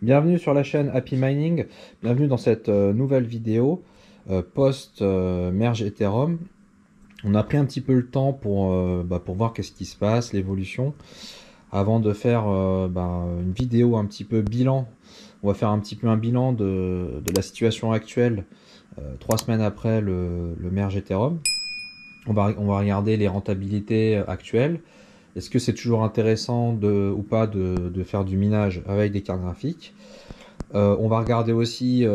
Bienvenue sur la chaîne Happy Mining, bienvenue dans cette nouvelle vidéo post-merge Ethereum. On a pris un petit peu le temps pour voir qu'est-ce qui se passe, l'évolution. Avant de faire une vidéo un petit peu bilan, on va faire un petit peu un bilan de la situation actuelle 3 semaines après le merge Ethereum. On va regarder les rentabilités actuelles. Est-ce que c'est toujours intéressant ou pas de faire du minage avec des cartes graphiques? On va regarder aussi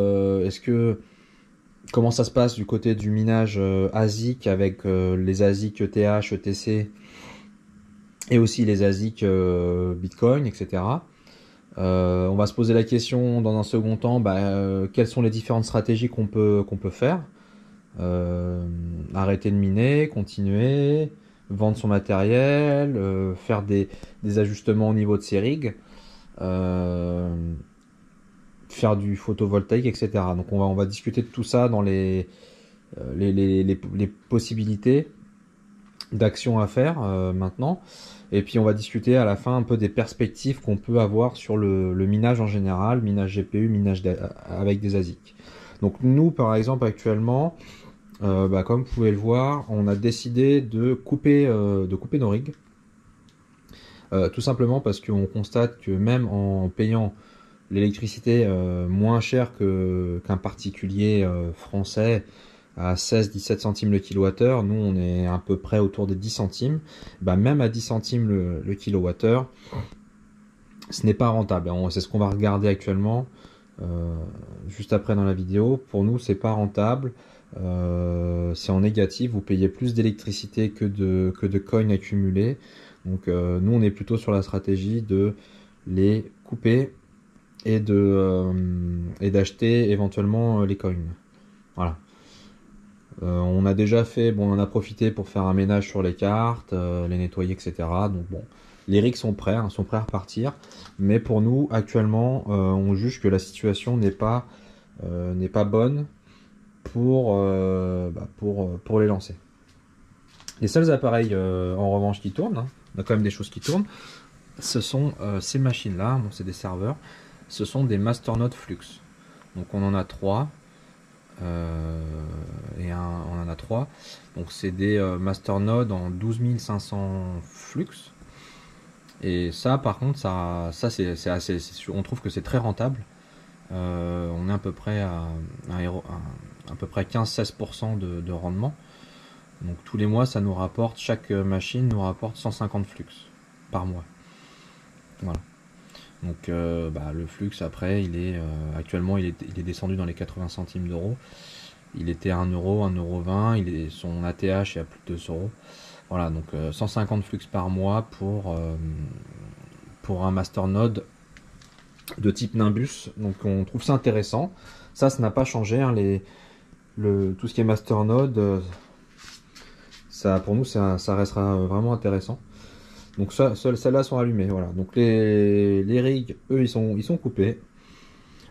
comment ça se passe du côté du minage ASIC avec les ASIC ETH, ETC et aussi les ASIC Bitcoin, etc. On va se poser la question dans un second temps, quelles sont les différentes stratégies qu'on peut faire. Arrêter de miner, continuer, vendre son matériel, faire des ajustements au niveau de ses rigs, faire du photovoltaïque, etc. Donc on va discuter de tout ça dans les possibilités d'action à faire maintenant. Et puis on va discuter à la fin un peu des perspectives qu'on peut avoir sur le minage en général, minage GPU, minage avec des ASIC. Donc nous par exemple actuellement, comme vous pouvez le voir, on a décidé de couper nos rigs. Tout simplement parce qu'on constate que même en payant l'électricité moins cher qu'un particulier français à 16-17 centimes le kilowattheure, nous on est à peu près autour des 10 centimes. Même à 10 centimes le kilowattheure, ce n'est pas rentable. C'est ce qu'on va regarder actuellement juste après dans la vidéo. Pour nous, c'est pas rentable. C'est en négatif, vous payez plus d'électricité que de coins accumulés. Donc nous on est plutôt sur la stratégie de les couper et d'acheter éventuellement les coins. Voilà. On a déjà fait, on en a profité pour faire un ménage sur les cartes, les nettoyer, etc. Donc bon, les rigs sont prêts, sont prêts à repartir. Mais pour nous, actuellement, on juge que la situation n'est pas bonne pour les lancer. Les seuls appareils en revanche qui tournent, on a quand même des choses qui tournent, ce sont ces machines-là, bon, c'est des serveurs, ce sont des Masternode Flux. Donc on en a 3. On en a 3. Donc c'est des Masternode en 12500 flux. Et ça par contre, ça c'est assez, on trouve que c'est très rentable. On est à peu près à peu près 15-16% de rendement. Donc tous les mois, ça nous rapporte, chaque machine nous rapporte 150 flux par mois. Voilà. Donc le flux après, actuellement il est descendu dans les 80 centimes d'euros. Il était à 1 euro, 1,20 euro. Son ATH est à plus de 2 euros. Voilà, donc 150 flux par mois pour un masternode de type Nimbus. Donc on trouve ça intéressant. Ça n'a pas changé. Tout ce qui est masternode, pour nous, ça restera vraiment intéressant. Donc celles-là sont allumées. Voilà. Donc les rigs, eux, ils sont coupés.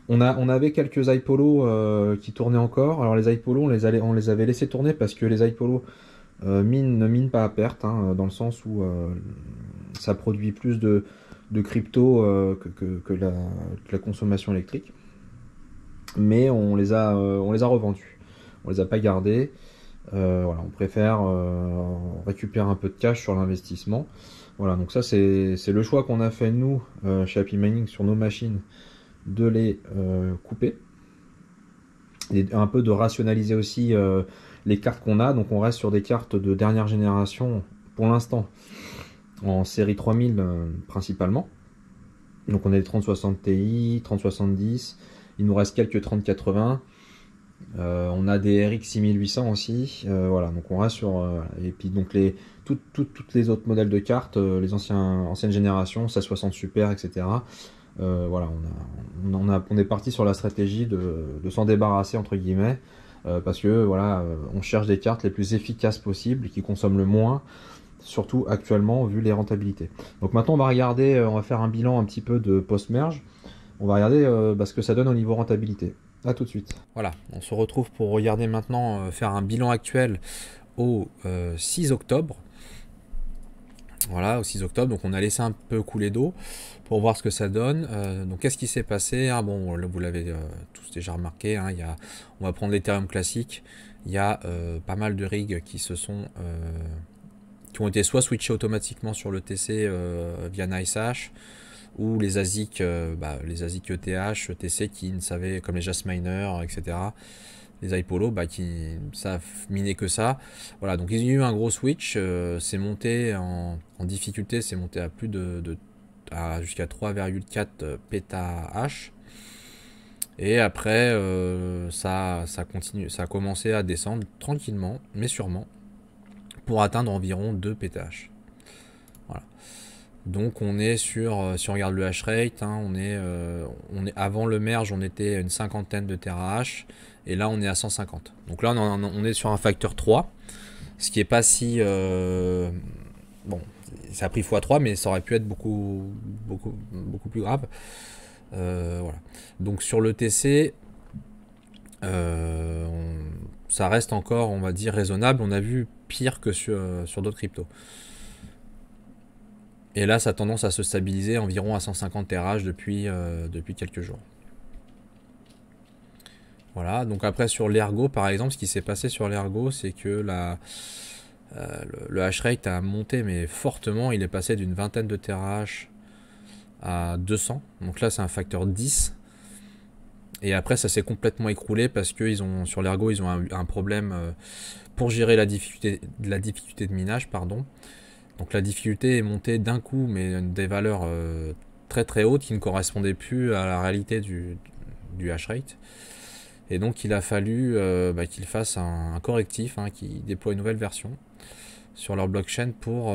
On avait quelques iPolo qui tournaient encore. Alors les iPolo, on les avait laissés tourner parce que les iPolo ne minent pas à perte, dans le sens où ça produit plus de crypto que la consommation électrique. Mais on les a revendus. On les a pas gardés. Voilà, on préfère récupérer un peu de cash sur l'investissement. Voilà, donc ça c'est le choix qu'on a fait nous chez Happy Mining sur nos machines, de les couper et un peu de rationaliser aussi les cartes qu'on a. Donc on reste sur des cartes de dernière génération pour l'instant, en série 3000 principalement. Donc on a des 3060 Ti, 3070, il nous reste quelques 3080. On a des RX 6800 aussi, voilà, donc on reste sur et puis donc toutes les autres modèles de cartes, les anciennes générations, 1660 Super, etc. Voilà, on est parti sur la stratégie de s'en débarrasser entre guillemets, parce que voilà, on cherche des cartes les plus efficaces possibles, qui consomment le moins, surtout actuellement vu les rentabilités. Donc maintenant on va regarder, on va faire un bilan un petit peu de post-merge. On va regarder ce que ça donne au niveau rentabilité. A tout de suite. Voilà, on se retrouve pour regarder maintenant, faire un bilan actuel au 6 octobre. Voilà, au 6 octobre. Donc on a laissé un peu couler d'eau pour voir ce que ça donne. Donc qu'est-ce qui s'est passé? Ah bon, là, vous l'avez tous déjà remarqué, hein, on va prendre l'Ethereum classique. Il y a pas mal de rigs qui ont été soit switchés automatiquement sur le TC via NiceHash, ou les ASIC, les ASIC ETH, ETC qui ne savaient, comme les Jasminer, etc. Les iPolo qui savent miner que ça. Voilà, donc ils ont eu un gros switch, c'est monté en difficulté, c'est monté à plus jusqu'à 3,4 pétahash. Et après, ça continue, ça a commencé à descendre tranquillement, mais sûrement, pour atteindre environ 2 pétahash. Voilà. Donc on est si on regarde le hash rate, hein, on est avant le merge, on était à une cinquantaine de terahash, et là on est à 150. Donc là on est sur un facteur 3, ce qui est pas si bon, ça a pris x3, mais ça aurait pu être beaucoup plus grave. Voilà. Donc sur le TC, ça reste encore, on va dire, raisonnable. On a vu pire que sur d'autres cryptos. Et là, ça a tendance à se stabiliser environ à 150 terahash depuis quelques jours. Voilà, donc après sur l'Ergo, par exemple, ce qui s'est passé sur l'Ergo, c'est que le hash rate a monté, mais fortement. Il est passé d'une vingtaine de terahash à 200. Donc là, c'est un facteur 10. Et après, ça s'est complètement écroulé parce que sur l'Ergo, ils ont un problème pour gérer la difficulté de minage, pardon. Donc la difficulté est montée d'un coup, mais des valeurs très très hautes qui ne correspondaient plus à la réalité du hash rate. Et donc il a fallu qu'ils fassent un correctif, hein, qui déploie une nouvelle version sur leur blockchain pour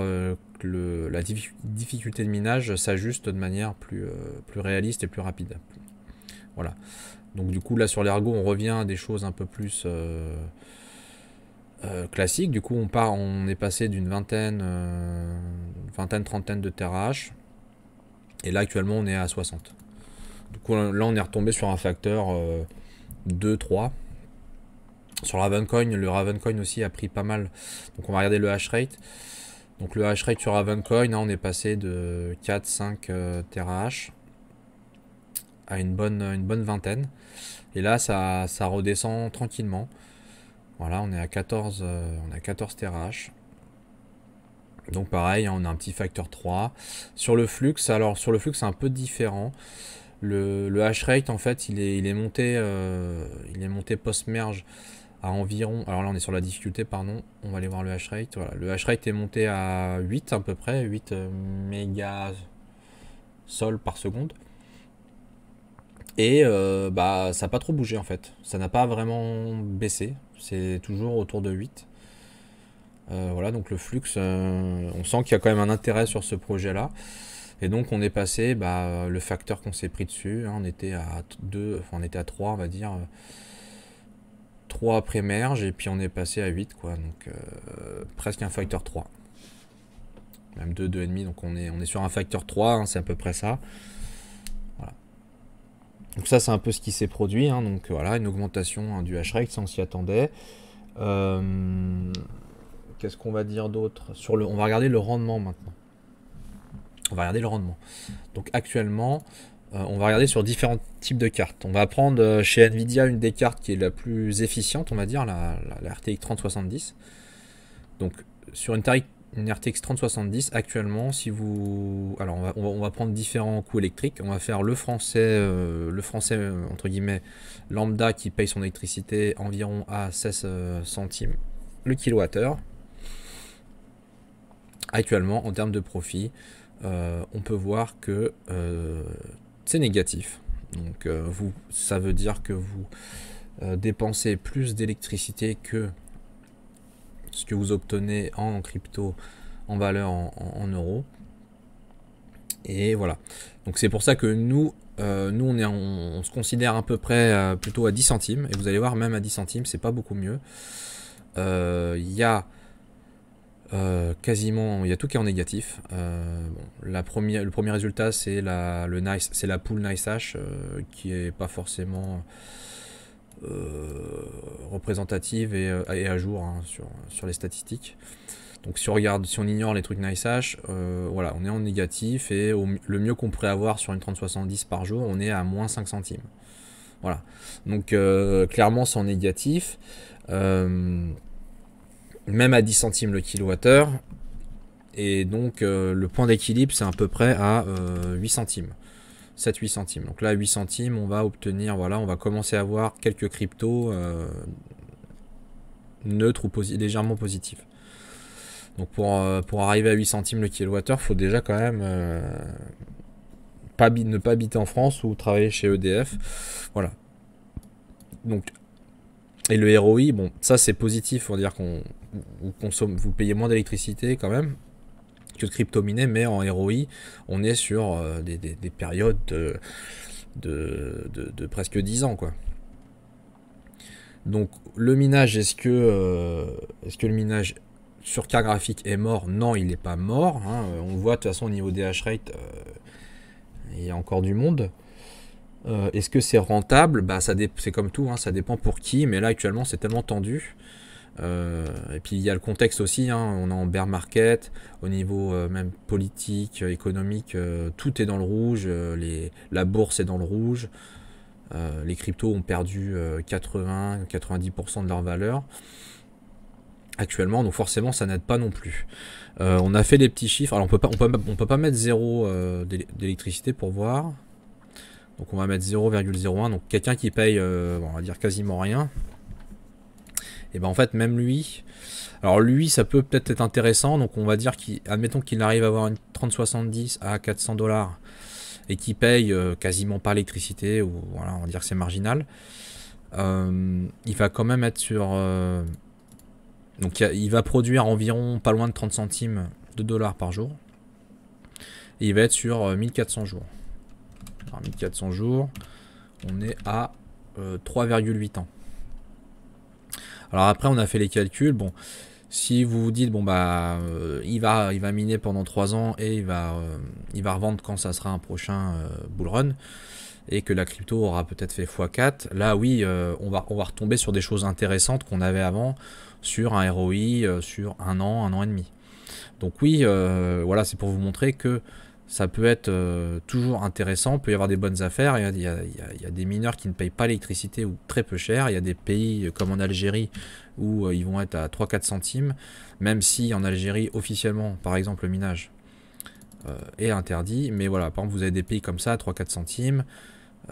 que la difficulté de minage s'ajuste de manière plus réaliste et plus rapide. Voilà. Donc du coup là sur l'Ergo on revient à des choses un peu plus classiques. Du coup on est passé d'une trentaine de terahash, et là actuellement on est à 60. Du coup là on est retombé sur un facteur 2, 3. Sur Ravencoin, le Ravencoin aussi a pris pas mal. Donc on va regarder le hash rate. Donc le hash rate sur Ravencoin, là, on est passé de 4-5 terahash à une bonne vingtaine. Et là ça redescend tranquillement. Voilà, on est à 14 terahash. Donc pareil, on a un petit facteur 3. Sur le flux, c'est un peu différent. Le hash rate, en fait, il est monté post-merge à environ... Alors là, on est sur la difficulté, pardon. On va aller voir le hash rate. Voilà, le hash rate est monté à 8 à peu près, 8 mégas sol par seconde. Et ça n'a pas trop bougé, en fait. Ça n'a pas vraiment baissé. C'est toujours autour de 8. Voilà, donc le flux, on sent qu'il y a quand même un intérêt sur ce projet-là. Et donc on est passé, le facteur qu'on s'est pris dessus, hein, on était à 2, enfin on était à 3, on va dire, 3 après merge, et puis on est passé à 8, quoi, donc presque un facteur 3. Même 2, 2,5, donc on est sur un facteur 3, hein, c'est à peu près ça. Voilà. Donc ça c'est un peu ce qui s'est produit, hein, donc voilà, une augmentation, hein, du hash rate, ça on s'y attendait. Qu'est-ce qu'on va dire d'autre? On va regarder le rendement maintenant. On va regarder le rendement. Donc actuellement, on va regarder sur différents types de cartes. On va prendre chez Nvidia une des cartes qui est la plus efficiente, on va dire, la RTX 3070. Donc sur une RTX 3070, actuellement, si vous... Alors on va prendre différents coûts électriques. On va faire le français entre guillemets, lambda, qui paye son électricité environ à 16 centimes le kilowattheure. Actuellement, en termes de profit, on peut voir que c'est négatif. Donc ça veut dire que vous dépensez plus d'électricité que ce que vous obtenez en crypto, en valeur en euros. Et voilà. Donc c'est pour ça que nous on se considère à peu près plutôt à 10 centimes. Et vous allez voir, même à 10 centimes, c'est pas beaucoup mieux. Il y a quasiment, il y a tout qui est en négatif. Le premier résultat, c'est la pool NiceHash, qui est pas forcément représentative et à jour, hein, sur les statistiques. Donc si on regarde, si on ignore les trucs NiceHash, voilà, on est en négatif et le mieux qu'on pourrait avoir sur une 3070 par jour, on est à moins 5 centimes. Voilà. Donc clairement c'est en négatif. Même à 10 centimes le kilowattheure. Et donc le point d'équilibre c'est à peu près à 8 centimes. 7-8 centimes. Donc là, 8 centimes, on va obtenir, voilà, on va commencer à avoir quelques cryptos neutres ou légèrement positifs. Donc pour arriver à 8 centimes le kilowattheure, il faut déjà quand même ne pas habiter en France ou travailler chez EDF. Voilà. Donc, et le ROI, bon, ça c'est positif, on va dire qu'on vous payez moins d'électricité quand même que de crypto miné, mais en ROI, on est sur des périodes de presque 10 ans, quoi. Donc le minage, est-ce que le minage sur carte graphique est mort? Non, il n'est pas mort, hein. On voit de toute façon au niveau des hash rate, il y a encore du monde. Est-ce que c'est rentable? Bah, c'est comme tout, hein, ça dépend pour qui, mais là actuellement c'est tellement tendu. Et puis il y a le contexte aussi, hein, on est en bear market, au niveau même politique, économique, tout est dans le rouge, la bourse est dans le rouge, les cryptos ont perdu 80-90% de leur valeur actuellement, donc forcément ça n'aide pas non plus. On a fait des petits chiffres, alors on peut pas mettre 0 d'électricité pour voir, donc on va mettre 0,01, donc quelqu'un qui paye on va dire quasiment rien. Et ben en fait même lui, alors lui ça peut peut-être être intéressant, donc on va dire admettons qu'il arrive à avoir une 3070 à 400 $ et qu'il paye quasiment pas l'électricité, ou voilà, on va dire que c'est marginal, il va quand même être sur donc il va produire environ pas loin de 30 centimes de dollars par jour, et il va être sur 1400 jours. Alors 1400 jours, on est à 3,8 ans. Alors après on a fait les calculs, bon, si vous vous dites bon bah il va miner pendant 3 ans et il va revendre quand ça sera un prochain bull run, et que la crypto aura peut-être fait x4, là oui on va retomber sur des choses intéressantes qu'on avait avant, sur un ROI sur un an et demi. Donc oui, voilà, c'est pour vous montrer que ça peut être toujours intéressant, il peut y avoir des bonnes affaires. Il y a des mineurs qui ne payent pas l'électricité ou très peu cher. Il y a des pays comme en Algérie où ils vont être à 3-4 centimes, même si en Algérie officiellement par exemple le minage est interdit. Mais voilà, par exemple vous avez des pays comme ça à 3-4 centimes,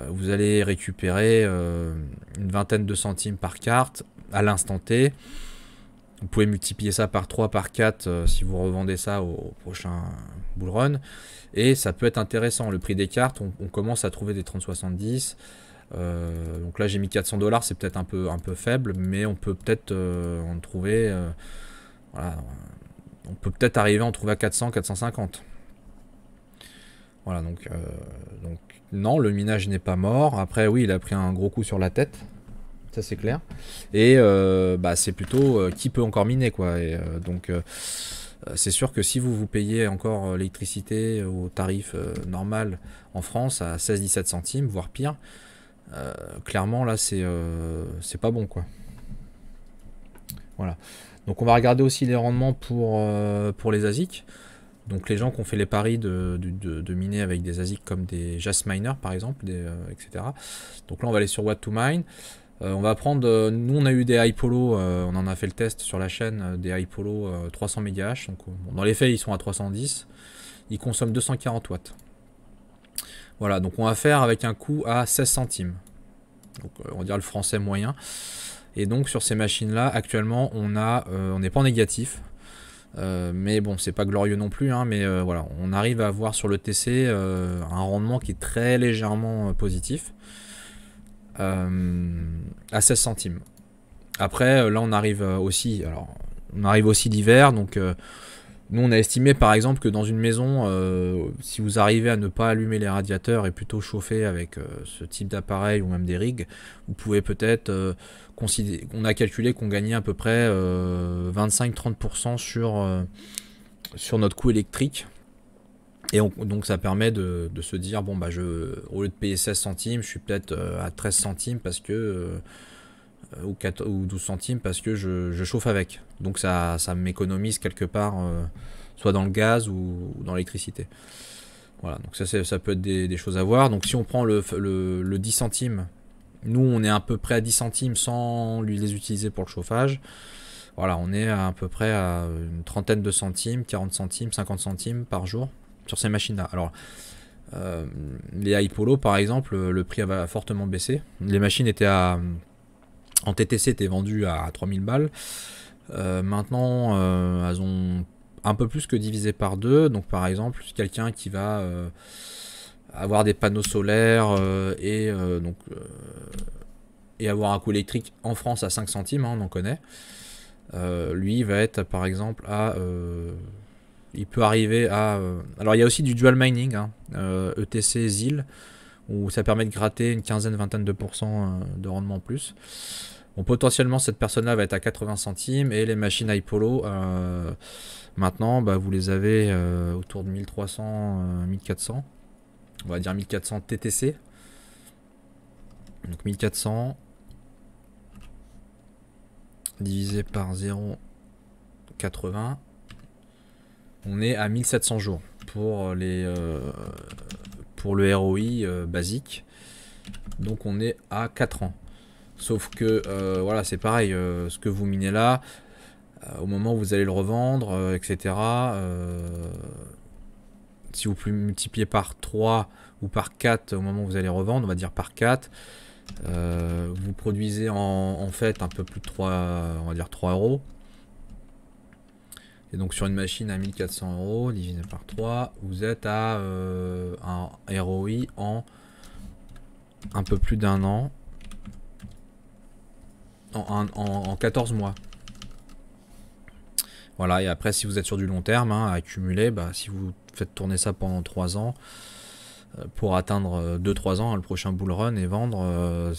vous allez récupérer une vingtaine de centimes par carte à l'instant T. Vous pouvez multiplier ça par 3, par 4 si vous revendez ça au prochain bull run. Et ça peut être intéressant. Le prix des cartes, on commence à trouver des 3070. Donc là j'ai mis 400 $, c'est peut-être un peu faible, mais on peut peut-être en trouver. Voilà, on peut peut-être arriver à en trouver à 400, 450. Voilà, donc non, le minage n'est pas mort. Après oui, il a pris un gros coup sur la tête. Ça c'est clair. Et bah, c'est plutôt qui peut encore miner, quoi. Et donc c'est sûr que si vous payez encore l'électricité au tarif normal en France à 16-17 centimes, voire pire, clairement là c'est pas bon, quoi. Voilà. Donc on va regarder aussi les rendements pour les ASIC. Donc les gens qui ont fait les paris de miner avec des ASIC comme des Jasminer par exemple, etc. Donc là on va aller sur What to Mine. On va prendre, nous on a eu des iPolo, on en a fait le test sur la chaîne, des iPolo 300 MHz, donc bon, dans les faits ils sont à 310, ils consomment 240 watts. Voilà, donc on va faire avec un coût à 16 centimes, donc on va dire le français moyen. Et donc sur ces machines là, actuellement on n'est pas en négatif, mais bon c'est pas glorieux non plus, hein, mais voilà, on arrive à avoir sur le TC un rendement qui est très légèrement positif. À 16 centimes. Après là on arrive aussi l'hiver, donc nous on a estimé par exemple que dans une maison, si vous arrivez à ne pas allumer les radiateurs et plutôt chauffer avec ce type d'appareil ou même des rigs, vous pouvez peut-être considérer, on a calculé qu'on gagnait à peu près 25-30% sur notre coût électrique. Et donc ça permet de se dire, bon bah au lieu de payer 16 centimes, je suis peut-être à 13 centimes parce que ou 12 centimes parce que je chauffe avec. Donc ça m'économise quelque part, soit dans le gaz ou dans l'électricité. Voilà, donc ça peut être des choses à voir. Donc si on prend le 10 centimes, nous on est à peu près à 10 centimes sans les utiliser pour le chauffage. Voilà, on est à peu près à une trentaine de centimes, 40 centimes, 50 centimes par jour sur ces machines-là. Alors, les iPolo par exemple, le prix a fortement baissé. Les machines étaient en TTC étaient vendues à 3000 balles. Maintenant, elles ont un peu plus que divisé par deux. Donc par exemple, quelqu'un qui va avoir des panneaux solaires et avoir un coût électrique en France à 5 centimes, hein, on en connaît. Lui va être par exemple à il peut arriver à alors il y a aussi du dual mining, hein, ETC ZIL, où ça permet de gratter une quinzaine, vingtaine de pourcents de rendement en plus. Bon, potentiellement cette personne là va être à 80 centimes, et les machines iPolo maintenant vous les avez autour de 1300, 1400, on va dire 1400 TTC. Donc 1400 divisé par 0,80, on est à 1700 jours pour le ROI basique. Donc on est à 4 ans. Sauf que voilà, c'est pareil, ce que vous minez là, au moment où vous allez le revendre, etc. Si vous multipliez par 3 ou par 4 au moment où vous allez revendre, on va dire par 4, vous produisez en fait un peu plus de 3, on va dire 3 euros. Et donc sur une machine à 1400 euros divisé par 3, vous êtes à un ROI en un peu plus d'un an, en 14 mois. Voilà, et après si vous êtes sur du long terme, hein, à accumuler, si vous faites tourner ça pendant 3 ans, pour atteindre 2-3 ans, hein, le prochain bull run, et vendre,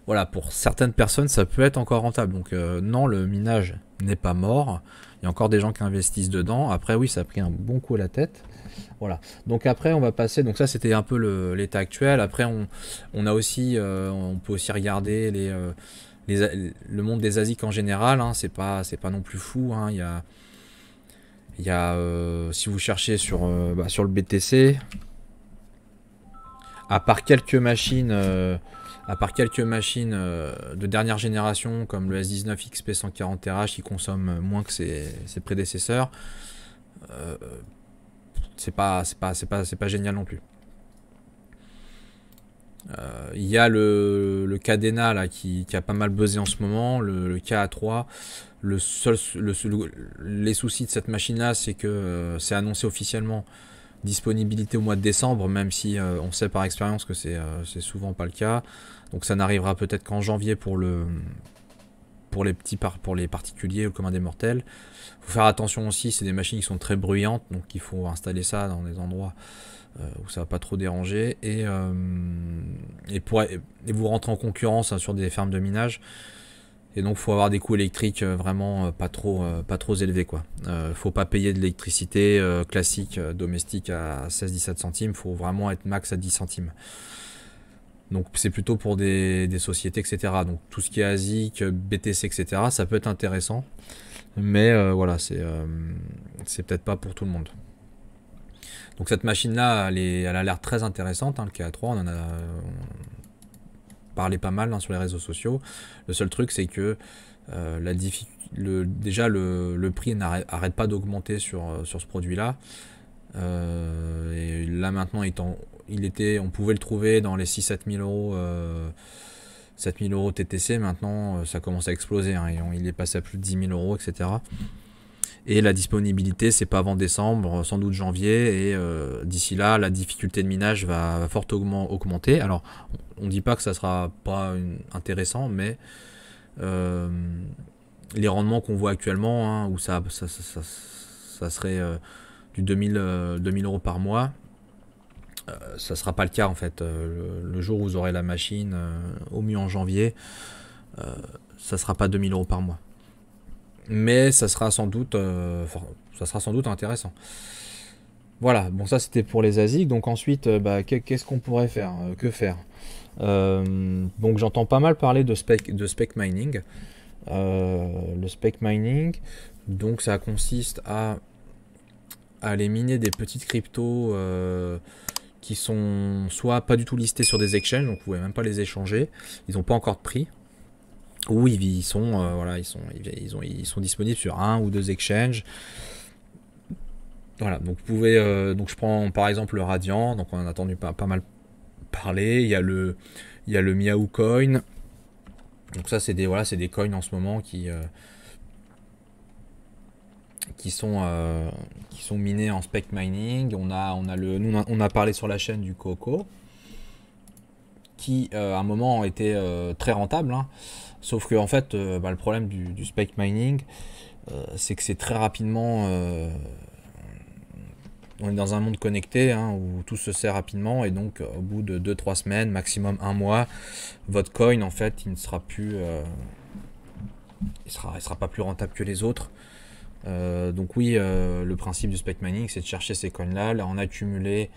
voilà, pour certaines personnes ça peut être encore rentable. Donc non, le minage n'est pas mort, il y a encore des gens qui investissent dedans. Après oui, ça a pris un bon coup à la tête. Voilà, donc après on va passer, donc ça c'était un peu l'état actuel. Après on a aussi, on peut aussi regarder le monde des ASIC en général, hein. C'est pas non plus fou, hein. Il y a si vous cherchez sur le BTC, à part quelques machines de dernière génération comme le S19 XP 140RH qui consomme moins que ses prédécesseurs, c'est pas génial non plus. Il y a le Cadena là qui a pas mal buzzé en ce moment, le KA3. Les soucis de cette machine là, c'est que c'est annoncé officiellement disponibilité au mois de décembre, même si on sait par expérience que c'est souvent pas le cas. Donc ça n'arrivera peut-être qu'en janvier pour les particuliers ou le commun des mortels. Faut faire attention aussi, c'est des machines qui sont très bruyantes, donc il faut installer ça dans des endroits où ça va pas trop déranger, et vous rentrez en concurrence, hein, sur des fermes de minage, et donc faut avoir des coûts électriques vraiment pas trop élevés, quoi. Faut pas payer de l'électricité classique domestique à 16-17 centimes, faut vraiment être max à 10 centimes. Donc c'est plutôt pour des sociétés, etc. Donc tout ce qui est ASIC, BTC, etc., ça peut être intéressant, mais voilà, c'est peut-être pas pour tout le monde. Donc cette machine-là, elle a l'air très intéressante, hein, le KA3, on en a parlé pas mal, hein, sur les réseaux sociaux. Le seul truc, c'est que déjà le prix n'arrête pas d'augmenter sur ce produit-là. Et là maintenant, on pouvait le trouver dans les 6-7 000 euros, 7 000 euros TTC. Maintenant, ça commence à exploser, hein, il est passé à plus de 10 000 euros, etc. Et la disponibilité, c'est pas avant décembre, sans doute janvier, et d'ici là, la difficulté de minage va fortement augmenter. Alors, on dit pas que ça sera pas intéressant, mais les rendements qu'on voit actuellement, hein, où ça serait du 2000 euros par mois, ça sera pas le cas en fait. Le jour où vous aurez la machine, au mieux en janvier, ça sera pas 2000 euros par mois. Mais ça sera sans doute intéressant. Voilà, bon, ça c'était pour les ASIC. Donc ensuite, qu'est-ce qu'on pourrait faire, que faire? Donc j'entends pas mal parler de spec mining. Le spec mining, donc ça consiste à aller miner des petites cryptos qui sont soit pas du tout listés sur des exchanges, donc vous pouvez même pas les échanger, ils n'ont pas encore de prix, ou ils sont voilà, ils sont disponibles sur un ou deux exchanges. Voilà, donc vous pouvez donc je prends par exemple le Radiant, donc on en a entendu pas mal parler. Il y a le Miaou Coin. Donc ça c'est des voilà, c'est des coins en ce moment qui sont minés en spec mining. On a parlé sur la chaîne du Coco qui à un moment était très rentable, hein. Sauf que en fait le problème du spec mining c'est que c'est très rapidement on est dans un monde connecté, hein, où tout se sert rapidement, et donc au bout de 2-3 semaines, maximum un mois, votre coin en fait il ne sera plus il sera pas plus rentable que les autres. Donc oui, le principe du spec mining c'est de chercher ces coins là, en accumuler.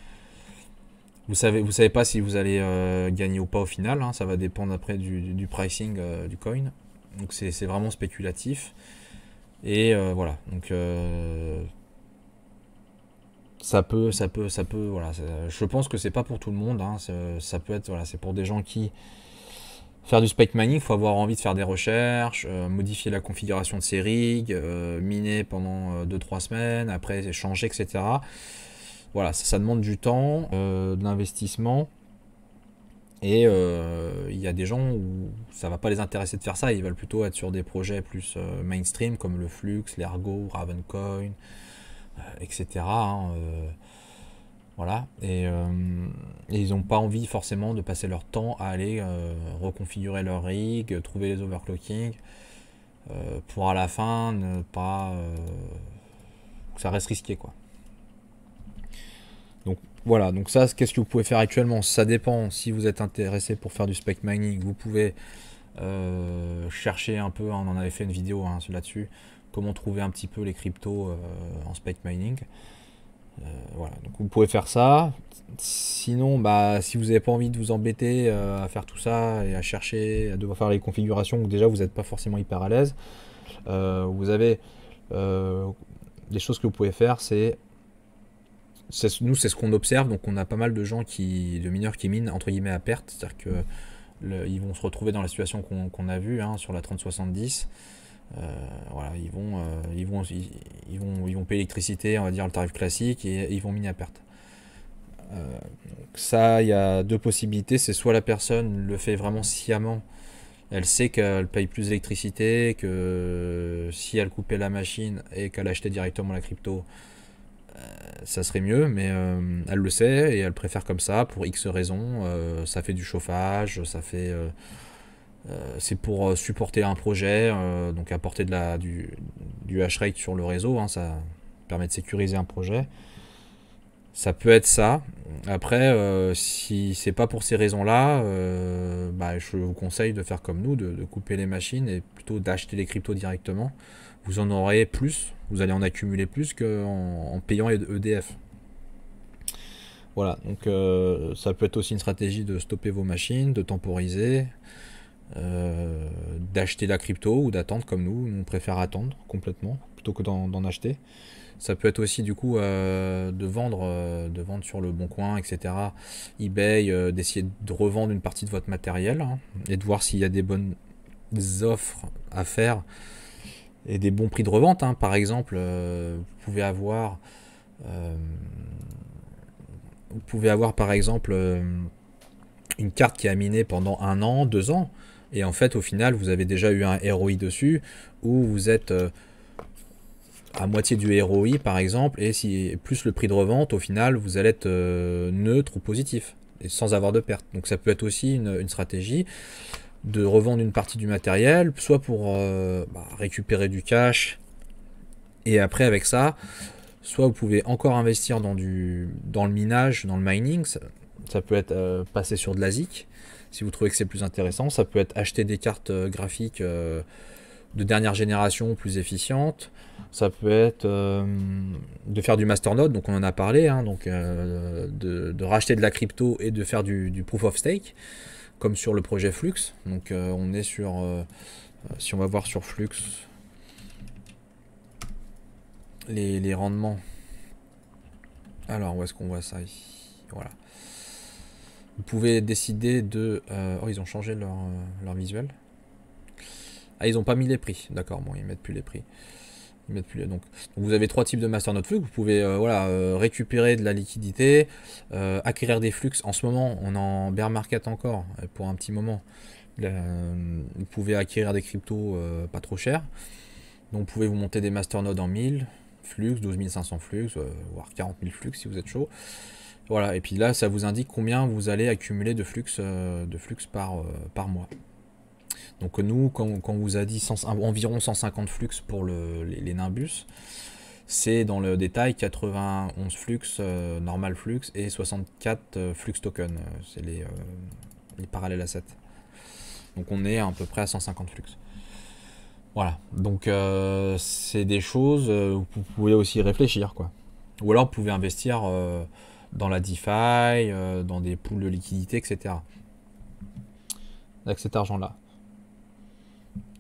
Vous savez pas si vous allez gagner ou pas au final, hein, ça va dépendre après du pricing du coin. Donc c'est vraiment spéculatif. Et voilà, donc ça peut, voilà. Je pense que c'est pas pour tout le monde, hein, ça peut être, voilà, c'est pour des gens qui faire du spec mining, il faut avoir envie de faire des recherches, modifier la configuration de ses rigs, miner pendant 2-3 semaines, après changer, etc. Voilà, ça demande du temps, de l'investissement. Et il y a des gens où ça va pas les intéresser de faire ça, ils veulent plutôt être sur des projets plus mainstream comme le Flux, l'Ergo, Ravencoin, etc. Hein, voilà. Et ils n'ont pas envie forcément de passer leur temps à aller reconfigurer leur rig, trouver les overclocking, pour à la fin ne pas que ça reste risqué, quoi. Donc voilà, donc ça, qu'est-ce que vous pouvez faire actuellement? Ça dépend. Si vous êtes intéressé pour faire du spec mining, vous pouvez chercher un peu, on en avait fait une vidéo, hein, là-dessus, comment trouver un petit peu les cryptos en spec mining. Voilà, donc vous pouvez faire ça. Sinon, bah, si vous n'avez pas envie de vous embêter à faire tout ça et à chercher, à devoir faire les configurations, où déjà vous n'êtes pas forcément hyper à l'aise, vous avez des choses que vous pouvez faire, nous c'est ce qu'on observe, donc on a pas mal de gens de mineurs qui minent entre guillemets à perte, c'est-à-dire que ils vont se retrouver dans la situation qu'on a vue, hein, sur la 3070. Voilà, ils vont payer l'électricité, on va dire le tarif classique, et ils vont miner à perte. Ça, il y a deux possibilités, c'est soit la personne le fait vraiment sciemment, elle sait qu'elle paye plus d'électricité, que si elle coupait la machine et qu'elle achetait directement la crypto, ça serait mieux, mais elle le sait et elle préfère comme ça pour X raisons. Ça fait du chauffage, c'est pour supporter un projet, donc apporter du hash rate sur le réseau, hein, ça permet de sécuriser un projet. Ça peut être ça. Après, si c'est pas pour ces raisons-là, bah, je vous conseille de faire comme nous, de couper les machines et plutôt d'acheter les cryptos directement. Vous en aurez plus, vous allez en accumuler plus qu'en payant EDF. Voilà, donc ça peut être aussi une stratégie de stopper vos machines, de temporiser, d'acheter la crypto ou d'attendre comme nous. On préfère attendre complètement plutôt que d'en acheter. Ça peut être aussi du coup de vendre sur le bon coin, etc. eBay, d'essayer de revendre une partie de votre matériel, hein, et de voir s'il y a des bonnes offres à faire et des bons prix de revente, hein. Par exemple, vous pouvez avoir par exemple une carte qui a miné pendant 1 an, 2 ans, et en fait au final vous avez déjà eu un ROI dessus, où vous êtes à moitié du ROI par exemple, et si plus le prix de revente, au final vous allez être neutre ou positif, et sans avoir de perte. Donc ça peut être aussi une stratégie de revendre une partie du matériel, soit pour récupérer du cash, et après avec ça, soit vous pouvez encore investir dans le minage, dans le mining. Ça peut être passer sur de l'ASIC, si vous trouvez que c'est plus intéressant. Ça peut être acheter des cartes graphiques de dernière génération plus efficientes. Ça peut être de faire du masternode, donc on en a parlé, hein, donc de racheter de la crypto et de faire du proof of stake. comme sur le projet Flux. Donc on est sur, si on va voir sur Flux, les rendements. Alors où est-ce qu'on voit ça ici? Voilà. Vous pouvez décider de... oh, ils ont changé leur visuel. Ah, ils n'ont pas mis les prix. D'accord, bon, ils mettent plus les prix. Ils mettent plus les... Donc vous avez 3 types de masternode flux. Vous pouvez récupérer de la liquidité, acquérir des flux. En ce moment, on est en bear market encore, pour un petit moment. Vous pouvez acquérir des cryptos pas trop chers. Donc vous pouvez vous monter des masternodes en 1000 flux, 12 500 flux, voire 40 000 flux si vous êtes chaud. Voilà, et puis là, ça vous indique combien vous allez accumuler de flux par mois. Donc nous, quand on vous a dit environ 150 flux pour les Nimbus, c'est dans le détail 91 flux, normal flux, et 64 flux token. C'est les parallèles assets. Donc on est à peu près à 150 flux. Voilà, donc c'est des choses où vous pouvez aussi réfléchir, quoi. Ou alors vous pouvez investir dans la DeFi, dans des pools de liquidité, etc. Avec cet argent-là.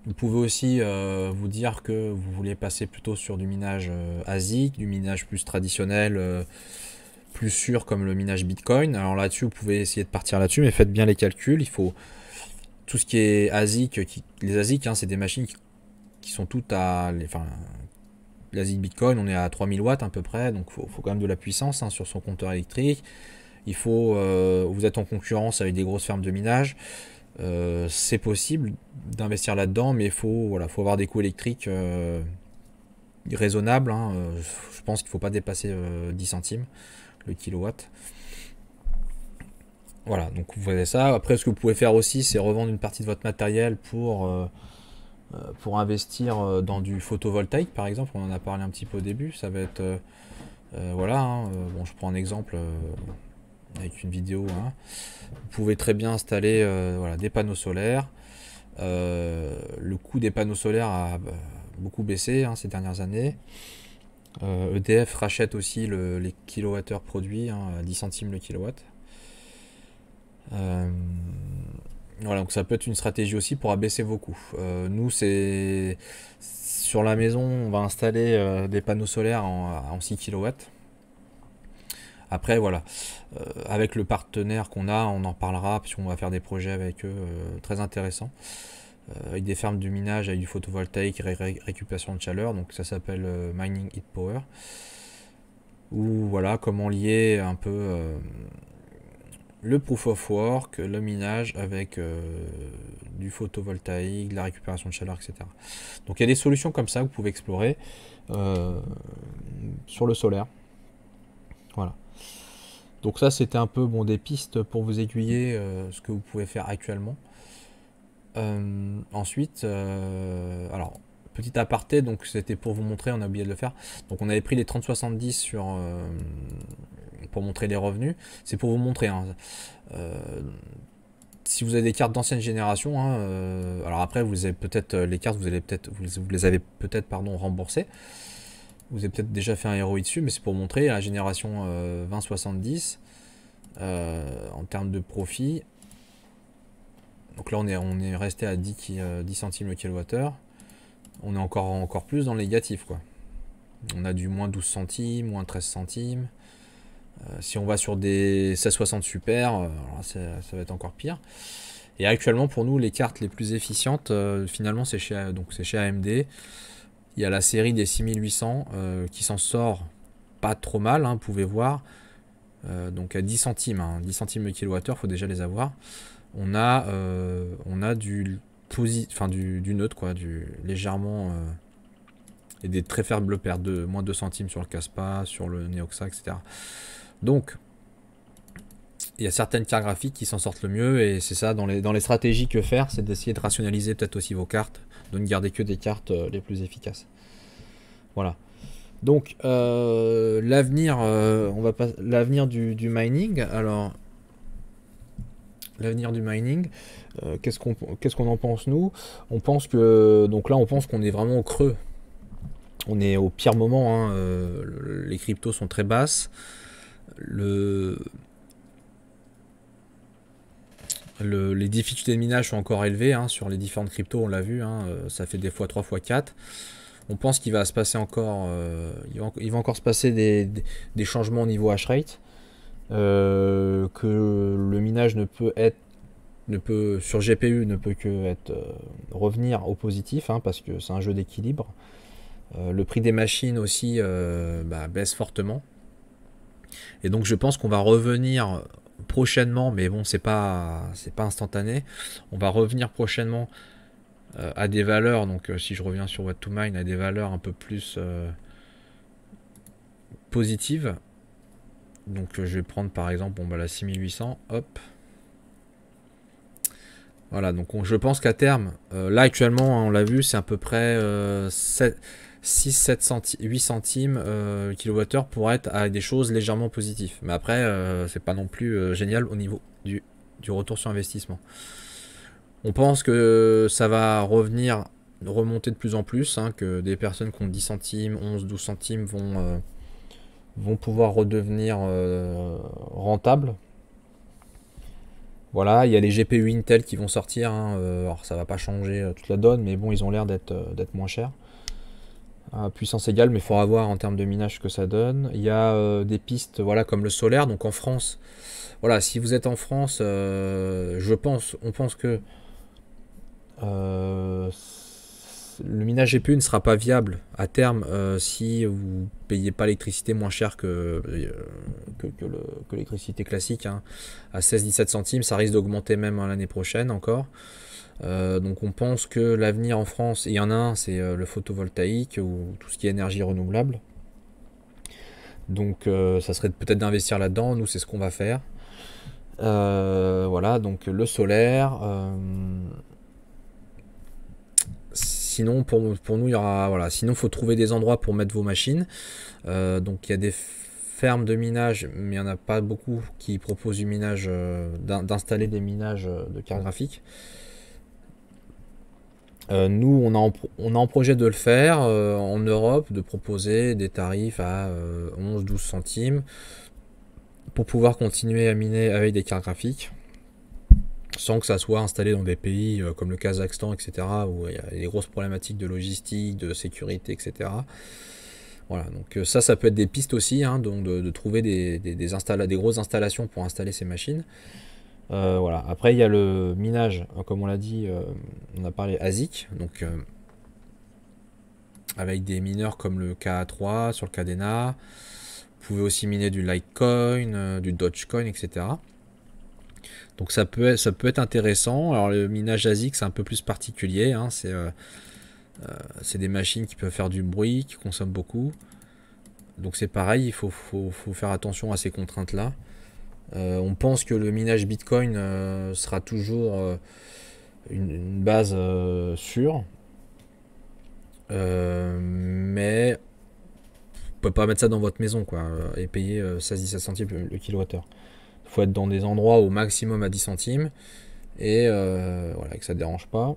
Vous pouvez aussi vous dire que vous voulez passer plutôt sur du minage ASIC, du minage plus traditionnel, plus sûr comme le minage Bitcoin. Alors là-dessus, vous pouvez essayer de partir là-dessus, mais faites bien les calculs. Il faut tout ce qui est ASIC, les ASIC, hein, c'est des machines qui sont toutes à... l'ASIC Bitcoin, on est à 3000 watts à peu près, donc il faut quand même de la puissance hein, sur son compteur électrique. Il faut, vous êtes en concurrence avec des grosses fermes de minage. C'est possible d'investir là-dedans, mais il faut avoir des coûts électriques raisonnables. Hein. Je pense qu'il ne faut pas dépasser 10 centimes le kilowatt. Voilà, donc vous voyez ça. Après, ce que vous pouvez faire aussi, c'est revendre une partie de votre matériel pour investir dans du photovoltaïque, par exemple. On en a parlé un petit peu au début. Ça va être... voilà, hein. Bon, je prends un exemple avec une vidéo. Hein. Vous pouvez très bien installer des panneaux solaires. Le coût des panneaux solaires a beaucoup baissé hein, ces dernières années. EDF rachète aussi les kilowattheures produits hein, à 10 centimes le kilowatt. Voilà, donc ça peut être une stratégie aussi pour abaisser vos coûts. Nous, c'est sur la maison, on va installer des panneaux solaires en 6 kW. Après, voilà, avec le partenaire qu'on a, on en parlera, puisqu'on va faire des projets avec eux très intéressants. Avec des fermes de minage, avec du photovoltaïque et récupération de chaleur, donc ça s'appelle Mining Heat Power. Ou voilà, comment lier un peu le proof of work, le minage avec du photovoltaïque, de la récupération de chaleur, etc. Donc il y a des solutions comme ça que vous pouvez explorer sur le solaire. Voilà. Donc ça c'était un peu des pistes pour vous aiguiller ce que vous pouvez faire actuellement. Ensuite, alors petit aparté, donc c'était pour vous montrer, on a oublié de le faire. Donc on avait pris les 3070 pour montrer les revenus. C'est pour vous montrer. Hein. Si vous avez des cartes d'ancienne génération, hein, alors après vous avez peut-être les cartes, vous les avez peut-être remboursées. Vous avez peut-être déjà fait un ROI dessus, mais c'est pour montrer la génération 2070 en termes de profit. Donc là on est resté à 10 centimes le kilowattheure. On est encore plus dans le négatif, quoi. On a du moins 12 centimes, moins 13 centimes. Si on va sur des 1660 super, ça va être encore pire. Et actuellement pour nous les cartes les plus efficientes, finalement c'est chez AMD. Il y a la série des 6800 qui s'en sort pas trop mal, hein, vous pouvez voir. Donc à 10 centimes, hein, 10 centimes le kilowattheure, faut déjà les avoir. On a du neutre, quoi, du légèrement et des très faibles pertes de moins 2 centimes sur le Caspa, sur le Neoxa, etc. Donc il y a certaines cartes graphiques qui s'en sortent le mieux, et c'est ça dans les stratégies que faire, c'est d'essayer de rationaliser peut-être aussi vos cartes, de ne garder que des cartes les plus efficaces. Voilà. Donc l'avenir, l'avenir du mining. Alors l'avenir du mining, qu'est-ce qu'on en pense nous? On pense que on pense qu'on est vraiment au creux. On est au pire moment. Hein, les cryptos sont très basses. Les difficultés de minage sont encore élevées hein, sur les différentes cryptos, on l'a vu, hein, ça fait des fois 3 fois 4. On pense qu'il va se passer encore, il va encore se passer des changements au niveau hash rate, que le minage sur GPU ne peut que revenir au positif, hein, parce que c'est un jeu d'équilibre. Le prix des machines aussi baisse fortement. Et donc je pense qu'on va revenir prochainement, mais bon, c'est pas instantané. On va revenir prochainement à des valeurs, donc si je reviens sur What2Mine, à des valeurs un peu plus positives. Donc je vais prendre par exemple la 6800, hop. Voilà, donc je pense qu'à terme, là actuellement, on l'a vu, c'est à peu près 6, 7 centimes, 8 centimes kWh pour être à des choses légèrement positives. Mais après, c'est pas non plus génial au niveau du retour sur investissement. On pense que ça va remonter de plus en plus, hein, que des personnes qui ont 10 centimes, 11, 12 centimes vont pouvoir redevenir rentables. Voilà, il y a les GPU Intel qui vont sortir, hein, alors ça va pas changer toute la donne, mais bon, ils ont l'air d'être moins chers. À puissance égale, mais il faudra voir en termes de minage ce que ça donne. Il y a des pistes voilà, comme le solaire, donc en France. Voilà, si vous êtes en France, on pense que le minage GPU ne sera pas viable à terme si vous payez pas l'électricité moins cher que l'électricité classique, hein. À 16-17 centimes, ça risque d'augmenter même l'année prochaine encore. Donc on pense que l'avenir en France, il y en a un, c'est le photovoltaïque ou tout ce qui est énergie renouvelable. Donc ça serait peut-être d'investir là-dedans, nous c'est ce qu'on va faire. Voilà, donc le solaire. Sinon pour nous il y aura voilà, sinon faut trouver des endroits pour mettre vos machines. Donc il y a des fermes de minage, mais il n'y en a pas beaucoup qui proposent du minage, d'installer des minages de cartes graphiques. Nous, on a en projet de le faire en Europe, de proposer des tarifs à 11-12 centimes pour pouvoir continuer à miner avec des cartes graphiques sans que ça soit installé dans des pays comme le Kazakhstan, etc., où il y a des grosses problématiques de logistique, de sécurité, etc. Voilà, donc ça peut être des pistes aussi, hein, donc de trouver des grosses installations pour installer ces machines. Voilà. Après, il y a le minage, comme on l'a dit, on a parlé ASIC, donc avec des mineurs comme le KA3 sur le Cadena. Vous pouvez aussi miner du Litecoin, du Dogecoin, etc. Donc ça peut être intéressant. Alors le minage ASIC, c'est un peu plus particulier, hein, c'est des machines qui peuvent faire du bruit, qui consomment beaucoup. Donc c'est pareil, il faut faire attention à ces contraintes-là. On pense que le minage Bitcoin sera toujours une base sûre, mais vous pouvez pas mettre ça dans votre maison quoi, et payer 16-17 centimes le kilowattheure. Il faut être dans des endroits au maximum à 10 centimes et voilà, que ça ne dérange pas.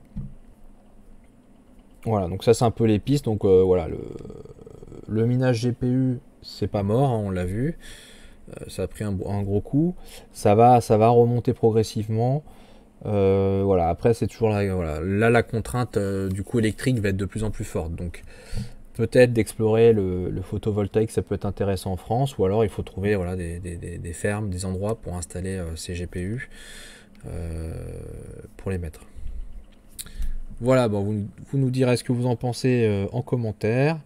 Voilà, donc ça c'est un peu les pistes. Donc voilà, le minage GPU c'est pas mort, hein, on l'a vu. Ça a pris un gros coup. Ça va remonter progressivement. Voilà. Après, c'est toujours là la contrainte du coût électrique va être de plus en plus forte. Donc, peut-être d'explorer le photovoltaïque, ça peut être intéressant en France. Ou alors, il faut trouver voilà, des fermes, des endroits pour installer ces GPU pour les mettre. Voilà. Bon, vous nous direz ce que vous en pensez en commentaire.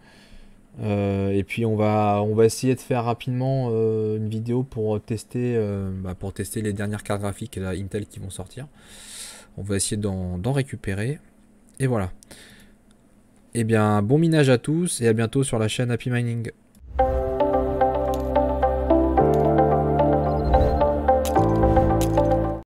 Et puis on va essayer de faire rapidement une vidéo pour tester les dernières cartes graphiques Intel qui vont sortir. On va essayer d'en récupérer. Et voilà. Et bien bon minage à tous et à bientôt sur la chaîne Happy Mining.